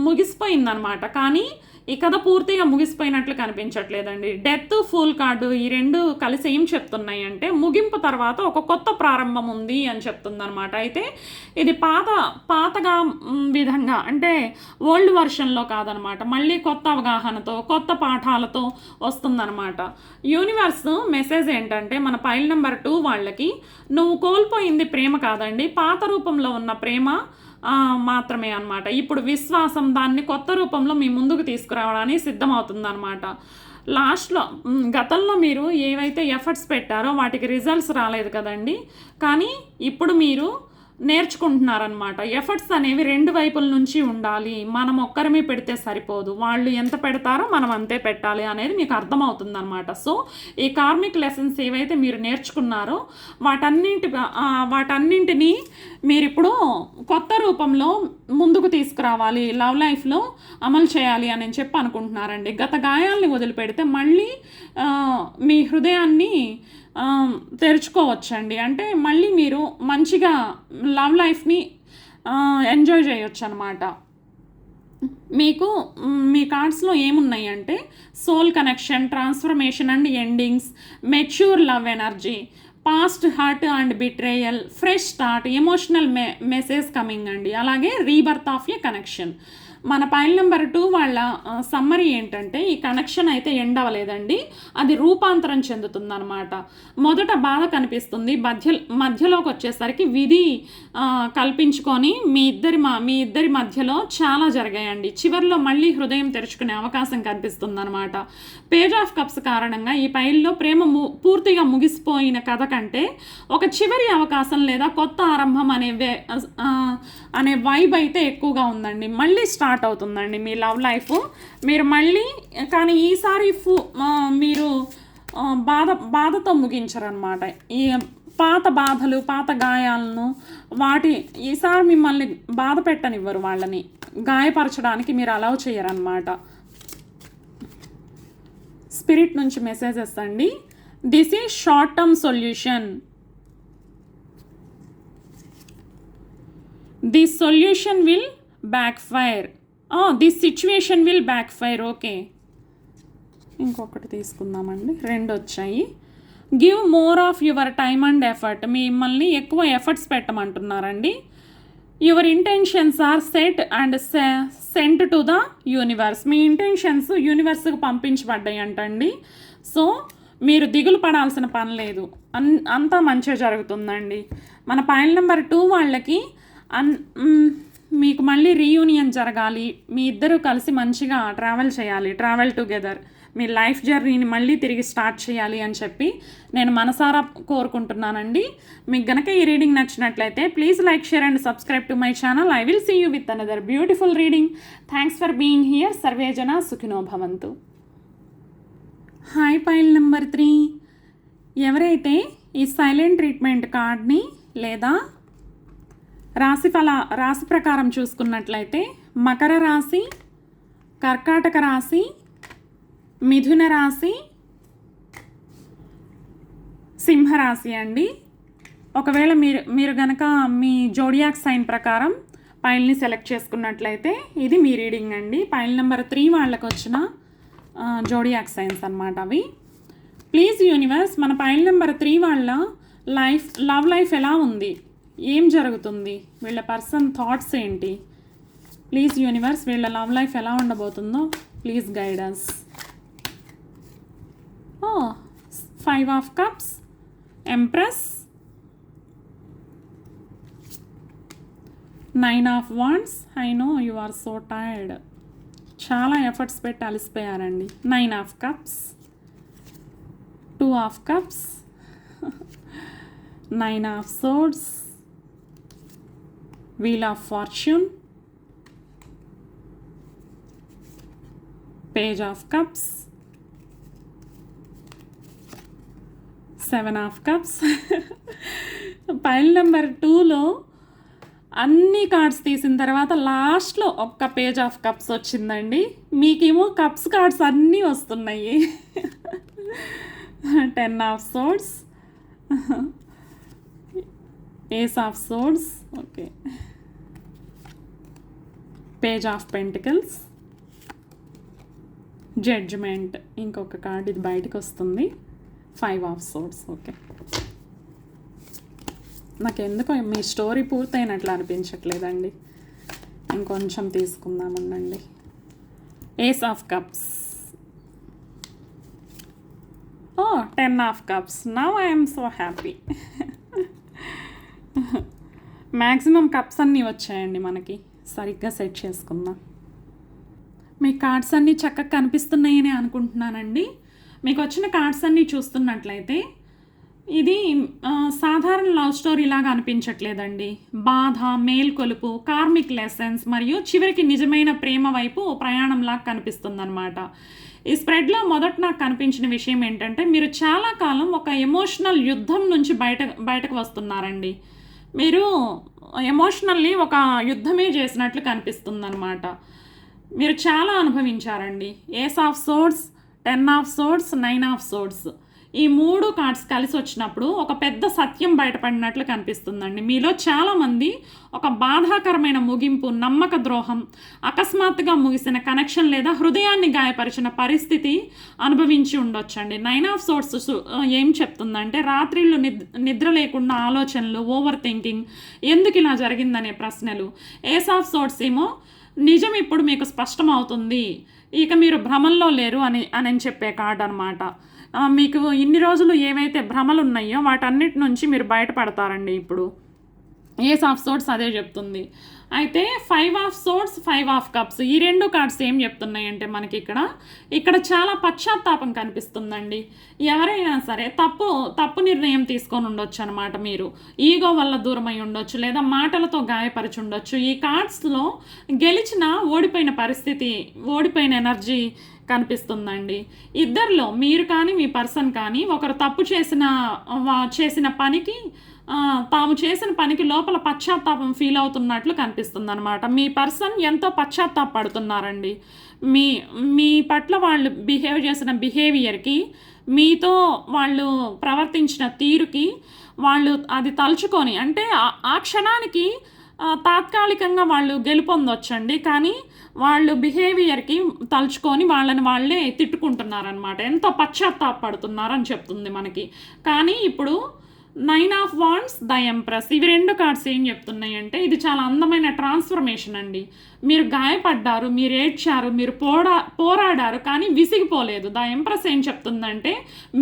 ముగిసిపోయిందనమాట. కానీ ఈ కథ పూర్తిగా ముగిసిపోయినట్లు కనిపించట్లేదండి. డెత్, ఫుల్ కార్డు ఈ రెండు కలిసి ఏం చెప్తున్నాయి అంటే ముగింపు తర్వాత ఒక కొత్త ప్రారంభం ఉంది అని చెప్తుందనమాట. అయితే ఇది పాతగా విధంగా అంటే ఓల్డ్ వర్షన్లో కాదనమాట, మళ్ళీ కొత్త అవగాహనతో, కొత్త పాఠాలతో వస్తుందనమాట. యూనివర్స్ మెసేజ్ ఏంటంటే మన పైల్ నెంబర్ 2 వాళ్ళకి నువ్వు కోల్పోయింది ప్రేమ కాదండి, పాత రూపంలో ఉన్న ప్రేమ మాత్రమే అనమాట. ఇప్పుడు విశ్వాసం దాన్ని కొత్త రూపంలో మీ ముందుకు తీసుకురావడానికి సిద్ధమవుతుందన్నమాట. లాస్ట్లో గతంలో మీరు ఏవైతే ఎఫర్ట్స్ పెట్టారో వాటికి రిజల్ట్స్ రాలేదు కదండి, కానీ ఇప్పుడు మీరు నేర్చుకుంటున్నారనమాట. ఎఫర్ట్స్ అనేవి రెండు వైపుల నుంచి ఉండాలి, మనం ఒక్కరిమే పెడితే సరిపోదు, వాళ్ళు ఎంత పెడతారో మనం అంతే పెట్టాలి అనేది మీకు అర్థమవుతుంది అనమాట. సో ఈ కార్మిక్ లెసన్స్ ఏవైతే మీరు నేర్చుకున్నారో వాటన్నింటినీ మీరు ఇప్పుడు కొత్త రూపంలో ముందుకు తీసుకురావాలి, లవ్ లైఫ్లో అమలు చేయాలి అని చెప్పి అనుకుంటున్నారండి. గత గాయాల్ని వదిలిపెడితే మళ్ళీ మీ హృదయాన్ని తెరుచుకోవచ్చండి. అంటే మళ్ళీ మీరు మంచిగా లవ్ లైఫ్ని ఎంజాయ్ చేయొచ్చు అనమాట. మీకు మీ కార్డ్స్లో ఏమున్నాయి అంటే soul connection, transformation and endings, mature love energy, past hurt and betrayal, fresh start, emotional message coming అండి, అలాగే రీబర్త్ ఆఫ్ ఏ కనెక్షన్. మన పైల్ నెంబర్ 2 వాళ్ళ సమ్మరీ ఏంటంటే ఈ కనెక్షన్ అయితే ఎండ్ అవ్వలేదండి, అది రూపాంతరం చెందుతుందన్నమాట. మొదట బాధ కనిపిస్తుంది, మధ్యలోకి వచ్చేసరికి విధి కల్పించుకొని మీ ఇద్దరి మధ్యలో చాలా జరిగాయండి. చివరిలో మళ్ళీ హృదయం తెరుచుకునే అవకాశం కనిపిస్తుందన్నమాట. పేజ్ ఆఫ్ కప్స్ కారణంగా ఈ పైల్లో ప్రేమ పూర్తిగా ముగిసిపోయిన కథ కంటే ఒక చివరి అవకాశం లేదా కొత్త ఆరంభం అనే వైబ్ అయితే ఎక్కువగా ఉందండి. మళ్ళీ స్టార్ట్ అవుతుందండి మీ లవ్ లైఫ్. మీరు మళ్ళీ కానీ ఈసారి మీరు బాధతో ముగించరనమాట. ఈ పాత బాధలు, పాత గాయాలను ఈసారి మిమ్మల్ని బాధ పెట్టనివ్వరు, వాళ్ళని గాయపరచడానికి మీరు అలౌ చేయరనమాట. స్పిరిట్ నుంచి మెసేజెస్ అండి. This is short term solution. This solution will backfire. This situation will backfire. Okay, ఇంకొకటి తీసుకుందామండి, 2 వచ్చాయి. Give more of your time and effort. మిమ్మల్ని ఎక్కువ ఎఫర్ట్స్ పెట్టమంటున్నారండి. Your intentions are set and sent to the universe. మీ intentions యూనివర్స్కి పంపించబడ్డాయి అంటండి. సో మీరు దిగులు పడాల్సిన పని లేదు, అంతా మంచిగా జరుగుతుందండి. మన పాయింట్ నెంబర్ 2 వాళ్ళకి మీకు మళ్ళీ రీయూనియన్ జరగాలి, మీ ఇద్దరు కలిసి మంచిగా ట్రావెల్ చేయాలి, ట్రావెల్ టుగెదర్, మీ లైఫ్ జర్నీని మళ్ళీ తిరిగి స్టార్ట్ చేయాలి అని చెప్పి నేను మనసారా కోరుకుంటున్నానండి. మీకు గనక ఈ రీడింగ్ నచ్చినట్లయితే please like, share and subscribe to my channel. I will see you with another beautiful reading. Thanks for being here. సర్వే జన సుఖినో భవంతు. Hi pile number 3. ఎవరైతే ఈ సైలెంట్ ట్రీట్మెంట్ కార్డ్ని లేదా రాశి ప్రకారం చూసుకున్నట్లయితే మకర రాశి, కర్కాటక రాశి, మిథున రాశి, సింహరాశి అండి. ఒకవేళ మీరు గనక మీ జోడియాక్ సైన్ ప్రకారం పైల్ని సెలెక్ట్ చేసుకున్నట్లయితే ఇది మీ రీడింగ్ అండి. పైల్ నెంబర్ 3 వాళ్ళకి వచ్చిన జోడియాక్ సైన్స్ అన్నమాట అవి. ప్లీజ్ యూనివర్స్, మన పైల్ నెంబర్ 3 వాళ్ళ లవ్ లైఫ్ ఎలా ఉంది, ఏం జరుగుతుంది, వీళ్ళ పర్సన్ థాట్స్ ఏంటి, ప్లీజ్ యూనివర్స్ వీళ్ళ లవ్ లైఫ్ ఎలా ఉండబోతుందో please guidance. 5 of cups, empress, 9 of wands. I know you are so tired. చాలా ఎఫర్ట్స్ పెట్టి అలసిపోయారండి. 9 of cups, 2 of cups, 9 of swords, wheel of fortune, page of cups, 7 of cups. Pile number 2లో అన్ని cards తీసిన తర్వాత లాస్ట్లో ఒక్క page of cups వచ్చిందండి. మీకేమో కప్స్ కార్డ్స్ అన్నీ వస్తున్నాయి. 10 of swords, ace of swords, okay, page of pentacles, judgement, ఇంకొక కార్డ్ ఇది బయటకు వస్తుంది, 5 ఆఫ్ సోర్డ్స్. ఓకే, నాకు ఎందుకో మీ స్టోరీ పూర్తయినట్లు అనిపించట్లేదండి, ఇంకొంచెం తీసుకుందామండి. Ace of cups, 10 of cups. Now I'm so happy. Maximum cups అన్నీ వచ్చాయండి మనకి. సరిగ్గా సెట్ చేసుకుందాం. మీ కార్డ్స్ అన్నీ చక్కగా కనిపిస్తున్నాయని అనుకుంటున్నానండి. మీకు వచ్చిన కార్డ్స్ అన్నీ చూస్తున్నట్లయితే ఇది సాధారణ లవ్ స్టోరీ లాగా అనిపించట్లేదండి. బాధ, మేల్కొలుపు, కార్మిక్ లెసన్స్ మరియు చివరికి నిజమైన ప్రేమ వైపు ప్రయాణంలాగా కనిపిస్తుందన్నమాట. ఈ స్ప్రెడ్లో మొదట నాకు కనిపించిన విషయం ఏంటంటే మీరు చాలా కాలం ఒక ఎమోషనల్ యుద్ధం నుంచి బయటకు వస్తున్నారండి. మీరు ఎమోషనల్లీ ఒక యుద్ధమే చేసినట్లు కనిపిస్తుందన్నమాట. మీరు చాలా అనుభవించారండి. Ace of swords, 10 of swords, 9 of swords, ఈ 3 కార్డ్స్ కలిసి వచ్చినప్పుడు ఒక పెద్ద సత్యం బయటపడినట్లు కనిపిస్తుందండి. మీలో చాలామంది ఒక బాధాకరమైన ముగింపు, నమ్మక ద్రోహం, అకస్మాత్తుగా ముగిసిన కనెక్షన్ లేదా హృదయాన్ని గాయపరిచిన పరిస్థితి అనుభవించి ఉండొచ్చండి. 9 ఆఫ్ సోర్డ్స్ ఏం చెప్తుందంటే రాత్రిళ్ళు నిద్ర లేకుండా ఆలోచనలు, ఓవర్ థింకింగ్, ఎందుకు ఇలా జరిగిందనే ప్రశ్నలు. ఏస్ ఆఫ్ సోర్డ్స్ ఏమో నిజం ఇప్పుడు మీకు స్పష్టమవుతుంది, ఇక మీరు భ్రమంలో లేరు అని చెప్పే కార్డ్ అనమాట. మీకు ఇన్ని రోజులు ఏవైతే భ్రమలు ఉన్నాయో వాటన్నిటి నుంచి మీరు బయటపడతారండి ఇప్పుడు. ఏస్ ఆఫ్ సోర్డ్స్ అదే చెప్తుంది. అయితే 5 ఆఫ్ సోర్డ్స్, 5 ఆఫ్ కప్స్, ఈ 2 కార్డ్స్ ఏం చెప్తున్నాయంటే మనకి ఇక్కడ చాలా పశ్చాత్తాపం కనిపిస్తుందండి. ఎవరైనా సరే తప్పు నిర్ణయం తీసుకొని ఉండొచ్చు అనమాట. మీరు ఈగో వల్ల దూరమై ఉండొచ్చు, లేదా మాటలతో గాయపరిచి ఉండొచ్చు. ఈ కార్డ్స్లో గెలిచిన ఓడిపోయిన పరిస్థితి, ఓడిపోయిన ఎనర్జీ కనిపిస్తుందండి. ఇద్దరిలో మీరు కానీ మీ పర్సన్ కానీ ఒకరు తప్పు చేసిన పనికి తాము చేసిన పనికి లోపల పశ్చాత్తాపం ఫీల్ అవుతున్నట్లు కనిపిస్తుంది అనమాట. మీ పర్సన్ ఎంతో పశ్చాత్తాపడుతున్నారండి. మీ పట్ల వాళ్ళు బిహేవ్ చేసిన బిహేవియర్కి మీతో వాళ్ళు ప్రవర్తించిన తీరుకి వాళ్ళు అది తలుచుకొని అంటే ఆ క్షణానికి తాత్కాలికంగా వాళ్ళు గెలుపొందొచ్చండి. కానీ వాళ్ళు బిహేవియర్‌కి తలుచుకొని వాళ్ళని వాళ్ళే తిట్టుకుంటున్నారనమాట. ఎంతో పశ్చాత్తాపపడుతున్నారని చెప్తుంది మనకి. కానీ ఇప్పుడు 9 ఆఫ్ వాండ్స్, ద ఎంప్రెస్ ఇవి 2 కార్డ్స్ ఏం చెప్తున్నాయంటే ఇది చాలా అందమైన ట్రాన్స్‌ఫర్మేషన్ అండి. మీరు గాయపడ్డారు, మీరు ఏడ్చారు, మీరు పోరాడారు కానీ విసిగిపోలేదు. ద ఎంప్రెస్ ఏం చెప్తుందంటే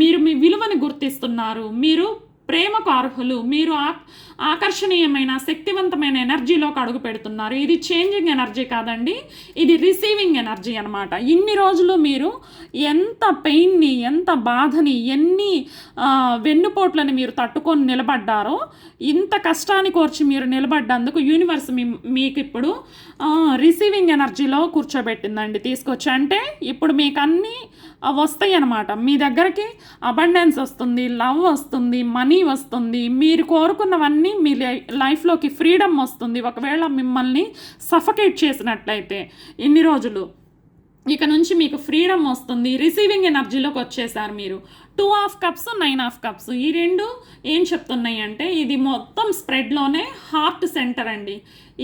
మీరు మీ విలువని గుర్తిస్తున్నారు. మీరు ప్రేమకు అర్హులు. మీరు ఆకర్షణీయమైన శక్తివంతమైన ఎనర్జీలోకి అడుగు పెడుతున్నారు. ఇది చేంజింగ్ ఎనర్జీ కాదండి, ఇది రిసీవింగ్ ఎనర్జీ అనమాట. ఇన్ని రోజులు మీరు ఎంత పెయిన్ని, ఎంత బాధని, ఎన్ని వెన్నుపోట్లని మీరు తట్టుకొని నిలబడ్డారో, ఇంత కష్టాన్ని కోర్చి మీరు నిలబడ్డందుకు యూనివర్స్ మీకు ఇప్పుడు రిసీవింగ్ ఎనర్జీలో కూర్చోబెట్టిందండి తీసుకొచ్చి. అంటే ఇప్పుడు మీకు అన్నీ వస్తాయి అన్నమాట. మీ దగ్గరికి అబండెన్స్ వస్తుంది, లవ్ వస్తుంది, మనీ వస్తుంది, మీరు కోరుకున్నవన్నీ మీ లైఫ్లోకి ఫ్రీడమ్ వస్తుంది. ఒకవేళ మిమ్మల్ని సఫకేట్ చేసినట్లయితే ఇన్ని రోజులు ఇక నుంచి మీకు ఫ్రీడమ్ వస్తుంది. రిసీవింగ్ ఎనర్జీలోకి వచ్చేసారు మీరు. 2 ఆఫ్ కప్స్, 9 ఆఫ్ కప్స్ ఈ 2 ఏం చెప్తున్నాయి అంటే ఇది మొత్తం స్ప్రెడ్లోనే హార్ట్ సెంటర్ అండి.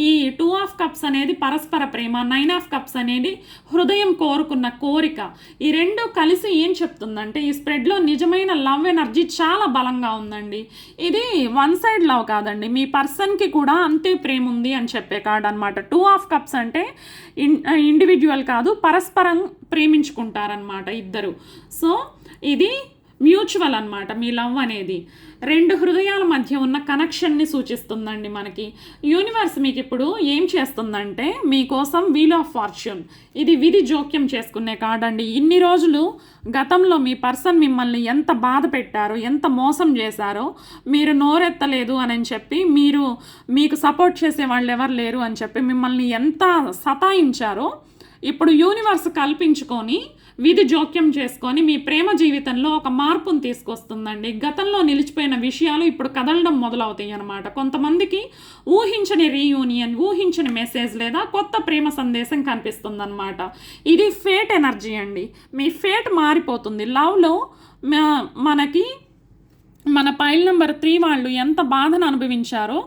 ఈ 2 ఆఫ్ కప్స్ అనేది పరస్పర ప్రేమ, 9 ఆఫ్ కప్స్ అనేది హృదయం కోరుకున్న కోరిక. ఈ 2 కలిసి ఏం చెప్తుందంటే ఈ స్ప్రెడ్లో నిజమైన లవ్ ఎనర్జీ చాలా బలంగా ఉందండి. ఇది వన్ సైడ్ లవ్ కాదండి, మీ పర్సన్కి కూడా అంతే ప్రేమ ఉంది అని చెప్పే కార్డ్ అనమాట. 2 ఆఫ్ కప్స్ అంటే ఇండివిజువల్ కాదు, పరస్పరం ప్రేమించుకుంటారనమాట ఇద్దరు. సో ఇది మ్యూచువల్ అనమాట మీ లవ్ అనేది. 2 హృదయాల మధ్య ఉన్న కనెక్షన్ని సూచిస్తుందండి మనకి. యూనివర్స్ మీకు ఇప్పుడు ఏం చేస్తుందంటే మీకోసం వీల్ ఆఫ్ ఫార్చ్యూన్, ఇది విధి జోక్యం చేసుకునే కార్డ్ అండి. ఇన్ని రోజులు గతంలో మీ పర్సన్ మిమ్మల్ని ఎంత బాధ పెట్టారో, ఎంత మోసం చేశారో, మీరు నోరెత్తలేదు అని చెప్పి, మీకు సపోర్ట్ చేసే వాళ్ళు ఎవరు లేరు అని చెప్పి మిమ్మల్ని ఎంత సతాయించారో ఇప్పుడు యూనివర్స్ కల్పించుకొని విధి జోక్యం చేసుకొని మీ ప్రేమ జీవితంలో ఒక మార్పును తీసుకొస్తుందండి. గతంలో నిలిచిపోయిన విషయాలు ఇప్పుడు కదలడం మొదలవుతాయి అన్నమాట. కొంతమందికి ఊహించని రీయూనియన్, ఊహించని మెసేజ్ లేదా కొత్త ప్రేమ సందేశం కనిపిస్తుందన్నమాట. ఇది ఫేట్ ఎనర్జీ అండి. మీ ఫేట్ మారిపోతుంది. లవ్లో మనకి మన పైల్ నెంబర్ 3 వాళ్ళు ఎంత బాధను అనుభవించారో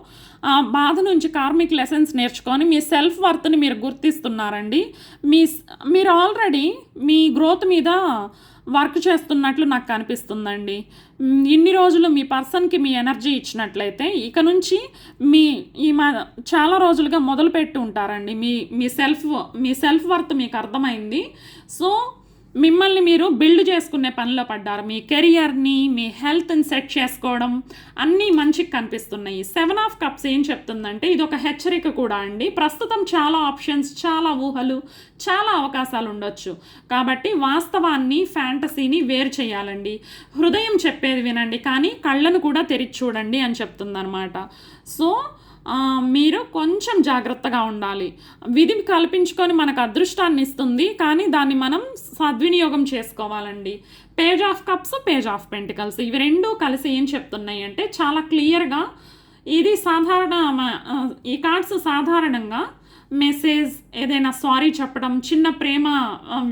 ఆ బాధ నుంచి కార్మిక్ లెసన్స్ నేర్చుకొని మీ సెల్ఫ్ వర్త్ని మీరు గుర్తిస్తున్నారండి. మీరు ఆల్రెడీ మీ గ్రోత్ మీద వర్క్ చేస్తున్నట్లు నాకు కనిపిస్తుందండి. ఇన్ని రోజులు మీ పర్సన్కి మీ ఎనర్జీ ఇచ్చినట్లయితే ఇక నుంచి చాలా రోజులుగా మొదలుపెట్టి ఉంటారండి. మీ సెల్ఫ్ వర్త్ మీకు అర్థమైంది. సో మిమ్మల్ని మీరు బిల్డ్ చేసుకునే పనిలో పడ్డారు. మీ కెరియర్ని, మీ హెల్త్ని సెట్ చేసుకోవడం అన్నీ మంచిగా కనిపిస్తున్నాయి. 7 ఆఫ్ కప్స్ ఏం చెప్తుందంటే ఇది ఒక హెచ్చరిక కూడా అండి. ప్రస్తుతం చాలా ఆప్షన్స్, చాలా ఊహలు, చాలా అవకాశాలు ఉండొచ్చు. కాబట్టి వాస్తవాన్ని, ఫ్యాంటసీని వేరు చేయాలండి. హృదయం చెప్పేది వినండి కానీ కళ్ళను కూడా తెరిచి చూడండి అని చెప్తుందనమాట. సో మీరు కొంచెం జాగ్రత్తగా ఉండాలి. విధి కల్పించుకొని మనకు అదృష్టాన్ని ఇస్తుంది కానీ దాన్ని మనం సద్వినియోగం చేసుకోవాలండి. Page of cups, page of pentacles ఇవి 2 కలిసి ఏం చెప్తున్నాయి అంటే చాలా క్లియర్గా ఇది ఈ కార్డ్స్ సాధారణంగా మెసేజ్, ఏదైనా సారీ చెప్పడం, చిన్న ప్రేమ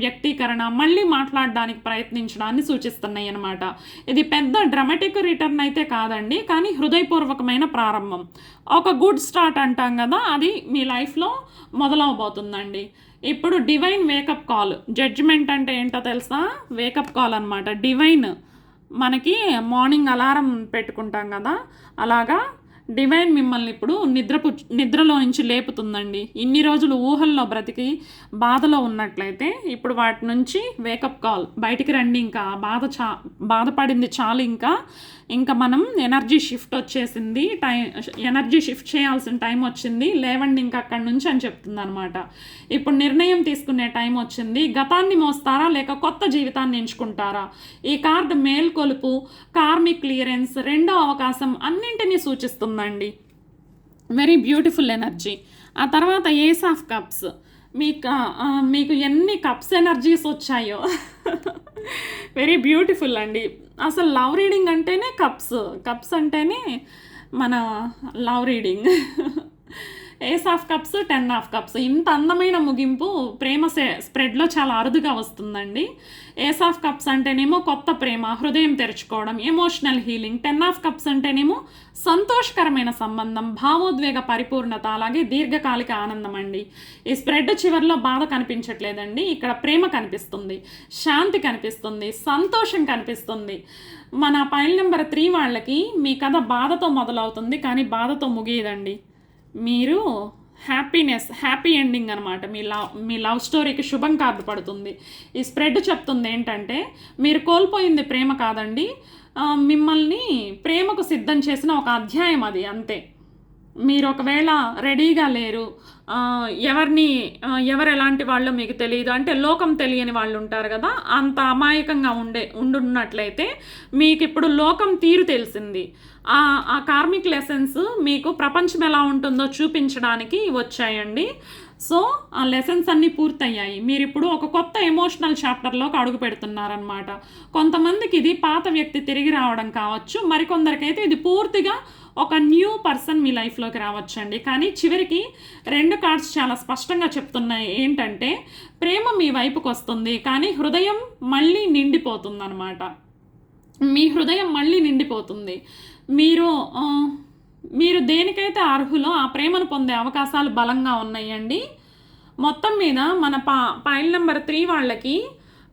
వ్యక్తీకరణ, మళ్ళీ మాట్లాడడానికి ప్రయత్నించడాన్ని సూచిస్తున్నాయి అన్నమాట. ఇది పెద్ద డ్రామాటిక్ రిటర్న్ అయితే కాదండి కానీ హృదయపూర్వకమైన ప్రారంభం. ఒక గుడ్ స్టార్ట్ అంటాం కదా, అది మీ లైఫ్లో మొదలవబోతుందండి. ఇప్పుడు డివైన్ వేకప్ కాల్. జడ్జిమెంట్ అంటే ఏంటో తెలుసా? వేకప్ కాల్ అనమాట. డివైన్ మనకి మార్నింగ్ అలారం పెట్టుకుంటాం కదా, అలాగా డివైన్ మిమ్మల్ని ఇప్పుడు నిద్రలో నుంచి లేపుతుందండి. ఇన్ని రోజులు ఊహల్లో బ్రతికి బాధలో ఉన్నట్లయితే ఇప్పుడు వాటి నుంచి వేకప్ కాల్, బయటికి రండి. ఇంకా బాధపడింది చాలు. ఇంకా మనం ఎనర్జీ షిఫ్ట్ వచ్చేసింది, ఎనర్జీ షిఫ్ట్ చేయాల్సిన టైం వచ్చింది, లేవండి ఇంకా అక్కడి నుంచి అని చెప్తుంది అనమాట. ఇప్పుడు నిర్ణయం తీసుకునే టైం వచ్చింది. గతాన్ని మోస్తారా లేక కొత్త జీవితాన్ని ఎంచుకుంటారా? ఈ కార్డు మేల్కొలుపు, కార్మిక్ క్లియరెన్స్, రెండో అవకాశం అన్నింటినీ సూచిస్తుందండి. Very beautiful energy. ఆ తర్వాత ఏస్ ఆఫ్ కప్స్. మీకు ఎన్ని కప్స్ ఎనర్జీస్ వచ్చాయో వెరీ బ్యూటిఫుల్ అండి. అసలు లవ్ రీడింగ్ అంటేనే కప్స్ అంటేనే మన love reading. Ace of cups, 10 of cups. ఇంత అందమైన ముగింపు ప్రేమ స్ప్రెడ్లో చాలా అరుదుగా వస్తుందండి. ఏస్ ఆఫ్ కప్స్ అంటేనేమో కొత్త ప్రేమ, హృదయం తెరుచుకోవడం, ఎమోషనల్ హీలింగ్. 10 ఆఫ్ కప్స్ అంటేనేమో సంతోషకరమైన సంబంధం, భావోద్వేగ పరిపూర్ణత, అలాగే దీర్ఘకాలిక ఆనందం అండి. ఈ స్ప్రెడ్ చివరిలో బాధ కనిపించట్లేదండి, ఇక్కడ ప్రేమ కనిపిస్తుంది, శాంతి కనిపిస్తుంది, సంతోషం కనిపిస్తుంది. మన పైల్ నెంబర్ 3 వాళ్ళకి మీ కథ బాధతో మొదలవుతుంది, కానీ బాధతో ముగియదండి. మీరు హ్యాపీ ఎండింగ్ అనమాట. మీ లవ్ స్టోరీకి శుభం కార్డు పడుతుంది. ఈ స్ప్రెడ్ చెప్తుంది ఏంటంటే, మీరు కోల్పోయింది ప్రేమ కాదండి, మిమ్మల్ని ప్రేమకు సిద్ధం చేసిన ఒక అధ్యాయం అది, అంతే. మీరు ఒకవేళ రెడీగా లేరు, ఎవరు ఎలాంటి వాళ్ళు మీకు తెలియదు అంటే లోకం తెలియని వాళ్ళు ఉంటారు కదా, అంత అమాయకంగా ఉండున్నట్లయితే మీకు ఇప్పుడు లోకం తీరు తెలిసింది. ఆ కార్మిక్ లెసన్స్ మీకు ప్రపంచం ఎలా ఉంటుందో చూపించడానికి వచ్చాయండి. సో ఆ లెసన్స్ అన్నీ పూర్తయ్యాయి. మీరు ఇప్పుడు ఒక కొత్త ఎమోషనల్ చాప్టర్లోకి అడుగు పెడుతున్నారనమాట. కొంతమందికి ఇది పాత వ్యక్తి తిరిగి రావడం కావచ్చు, మరికొందరికైతే ఇది పూర్తిగా ఒక న్యూ పర్సన్ మీ లైఫ్లోకి రావచ్చండి. కానీ చివరికి 2 కార్డ్స్ చాలా స్పష్టంగా చెప్తున్నాయి ఏంటంటే, ప్రేమ మీ వైపుకి వస్తుంది, కానీ హృదయం మళ్ళీ నిండిపోతుంది అనమాట. మీ హృదయం మళ్ళీ నిండిపోతుంది. మీరు దేనికైతే అర్హులో ఆ ప్రేమను పొందే అవకాశాలు బలంగా ఉన్నాయండి. మొత్తం మీద మన పైల్ నెంబర్ 3 వాళ్ళకి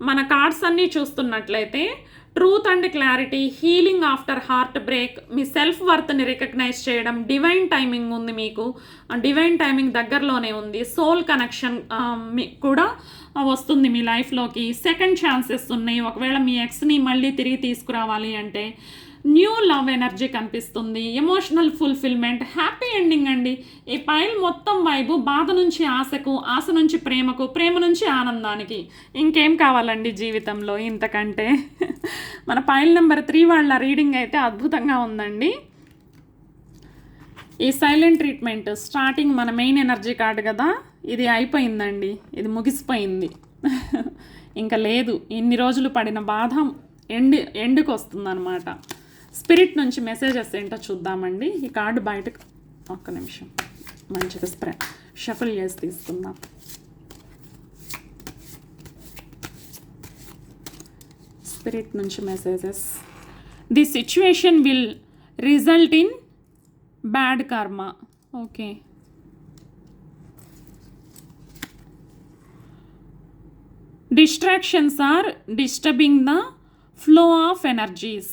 మన కార్డ్స్ అన్నీ చూస్తున్నట్లయితే, truth and clarity, healing after heartbreak, మీ సెల్ఫ్ వర్త్ని రికగ్నైజ్ చేయడం, డివైన్ టైమింగ్ ఉంది మీకు, డివైన్ టైమింగ్ దగ్గరలోనే ఉంది. సోల్ కనెక్షన్ కూడా వస్తుంది మీ లైఫ్లోకి. సెకండ్ ఛాన్సెస్ ఉన్నాయి. ఒకవేళ మీ ఎక్స్ని మళ్ళీ తిరిగి తీసుకురావాలి అంటే న్యూ లవ్ ఎనర్జీ కనిపిస్తుంది, ఎమోషనల్ ఫుల్ఫిల్మెంట్, హ్యాపీ ఎండింగ్ అండి. ఈ పైల్ మొత్తం వైపు బాధ నుంచి ఆశకు, ఆశ నుంచి ప్రేమకు, ప్రేమ నుంచి ఆనందానికి. ఇంకేం కావాలండి జీవితంలో ఇంతకంటే. మన పైల్ నెంబర్ 3 వాళ్ళ రీడింగ్ అయితే అద్భుతంగా ఉందండి. ఈ సైలెంట్ ట్రీట్మెంట్ స్టార్టింగ్ మన మెయిన్ ఎనర్జీ కార్డు కదా, ఇది అయిపోయిందండి, ఇది ముగిసిపోయింది. ఇంకా లేదు, ఇన్ని రోజులు పడిన బాధ ఎండుకు వస్తుందన్నమాట. స్పిరిట్ నుంచి మెసేజెస్ ఏంటో చూద్దామండి. ఈ కార్డు బయటకు ఒక్క నిమిషం మంచిగా షఫుల్ చేసి తీసుకుందాం. స్పిరిట్ నుంచి messages. The situation will result in bad karma. Okay, distractions are disturbing the flow of energies.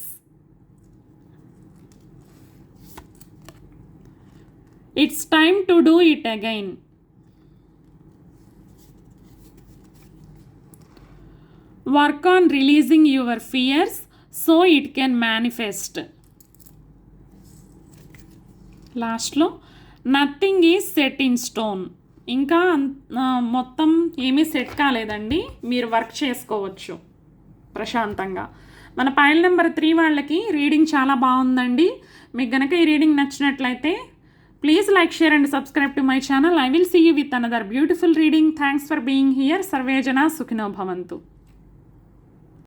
It's time to do it again. Work on releasing your fears so it can manifest. లాస్ట్లో nothing is set in stone. ఇంకా మొత్తం ఏమీ set కాలేదండి, మీరు work చేసుకోవచ్చు ప్రశాంతంగా. మన pile number 3 వాళ్ళకి రీడింగ్ చాలా బాగుందండి. మీకు గనక ఈ రీడింగ్ నచ్చినట్లయితే please like, share and subscribe to my channel. I will see you with another beautiful reading. Thanks for being here. Sarve Jana Sukhino Bhavantu.